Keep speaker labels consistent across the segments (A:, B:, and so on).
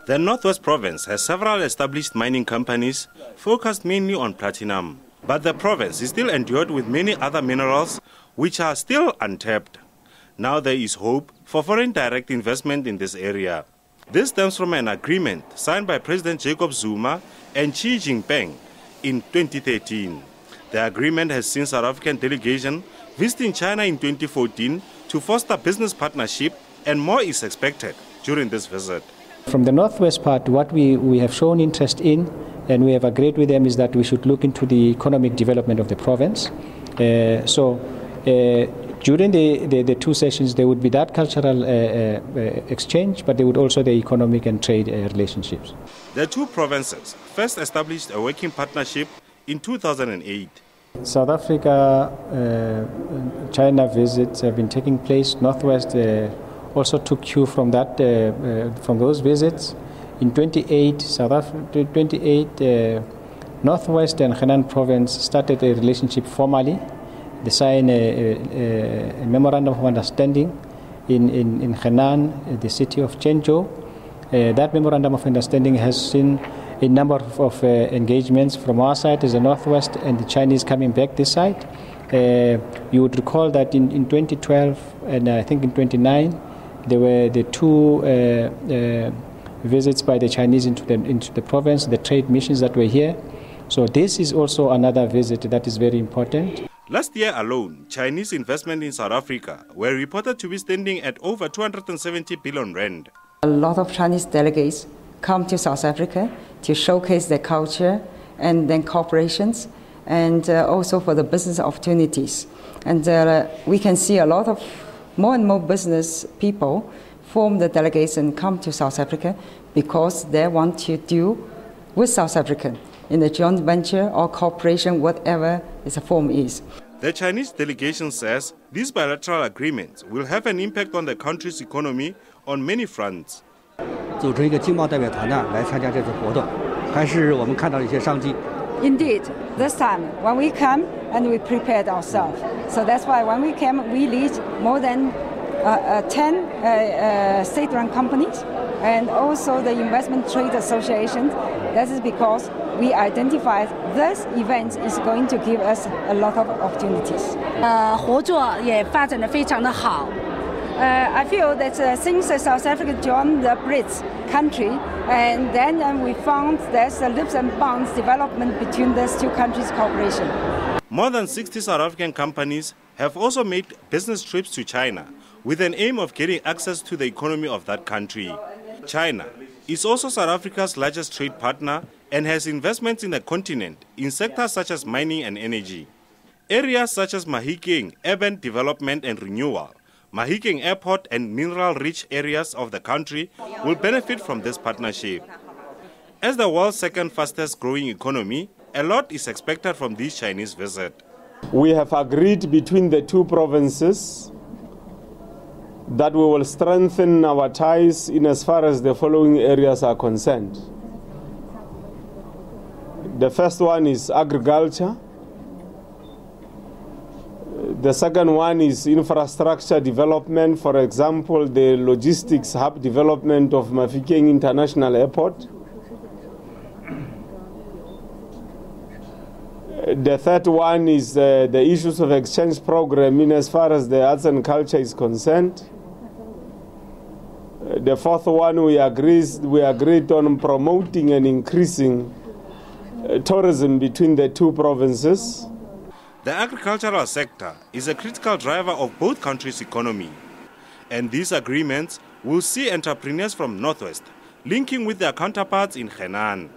A: The Northwest Province has several established mining companies focused mainly on platinum. But the province is still endured with many other minerals which are still untapped. Now there is hope for foreign direct investment in this area. This stems from an agreement signed by President Jacob Zuma and Xi Jinping in 2013. The agreement has seen South African delegation visiting China in 2014 to foster business partnership, and more is expected during this visit.
B: From the northwest part, what we have shown interest in and we have agreed with them is that we should look into the economic development of the province. During the two sessions, there would be that cultural exchange, but there would also the economic and trade relationships.
A: The two provinces first established a working partnership in 2008.
B: South Africa, China visits have been taking place. Northwest also took cue from that, from those visits. In 2008, Northwest and Henan province started a relationship formally. They signed a memorandum of understanding in Henan, the city of Zhengzhou. That memorandum of understanding has seen a number of engagements from our side as the Northwest and the Chinese coming back this side. You would recall that in 2012 and I think in 2009, there were the two visits by the Chinese into the province, the trade missions that were here. So this is also another visit that is very important.
A: Last year alone, Chinese investment in South Africa were reported to be standing at over 270 billion rand.
C: A lot of Chinese delegates come to South Africa to showcase their culture and then corporations, and also for the business opportunities. And we can see a lot of more and more business people form the delegates and come to South Africa because they want to deal with South Africa in a joint venture or cooperation, whatever the form is.
A: The Chinese delegation says these bilateral agreements will have an impact on the country's economy on many fronts.
C: Indeed, this time when we come and we prepared ourselves. So that's why when we came, we lead more than 10 state-run companies and also the Investment Trade Association. That is because we identified this event is going to give us a lot of opportunities. I feel that since South Africa joined the BRICS country, and then we found there's a leaps and bounds development between these two countries' cooperation.
A: More than 60 South African companies have also made business trips to China with an aim of getting access to the economy of that country. China is also South Africa's largest trade partner and has investments in the continent in sectors such as mining and energy. Areas such as Mahikeng, urban development and renewal, Mahikeng Airport and mineral-rich areas of the country will benefit from this partnership. As the world's second fastest growing economy, a lot is expected from this Chinese visit.
D: We have agreed between the two provinces that we will strengthen our ties in as far as the following areas are concerned. The first one is agriculture. The second one is infrastructure development, for example, the logistics hub development of Mahikeng International Airport. The third one is the issues of exchange program in as far as the arts and culture is concerned. The fourth one we agreed on promoting and increasing tourism between the two provinces.
A: The agricultural sector is a critical driver of both countries' economy, and these agreements will see entrepreneurs from Northwest linking with their counterparts in Henan.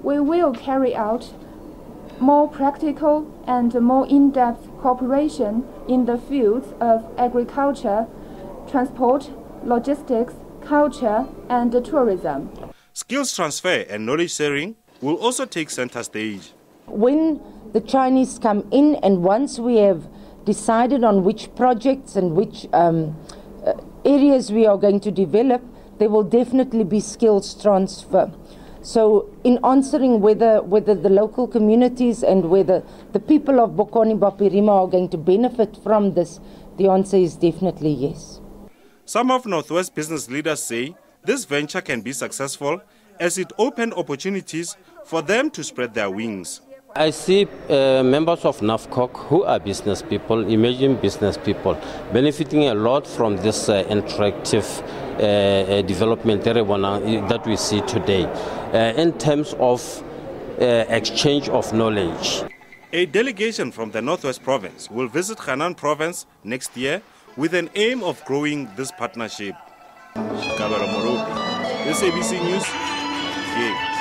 E: We will carry out more practical and more in-depth cooperation in the fields of agriculture, transport, logistics, culture, and tourism.
A: Skills transfer and knowledge sharing will also take center stage.
F: When the Chinese come in and once we have decided on which projects and which areas we are going to develop, there will definitely be skills transfer. So in answering whether the local communities and whether the people of Bokoni Bapirima are going to benefit from this, The answer is definitely yes.
A: Some of Northwest business leaders say this venture can be successful as it opened opportunities for them to spread their wings.
G: I see members of NAFCOC who are business people, emerging business people, benefiting a lot from this interactive development that we see today in terms of exchange of knowledge.
A: A delegation from the Northwest Province will visit Henan Province next year with an aim of growing this partnership. Kabara Morobi, SABC News, Cape.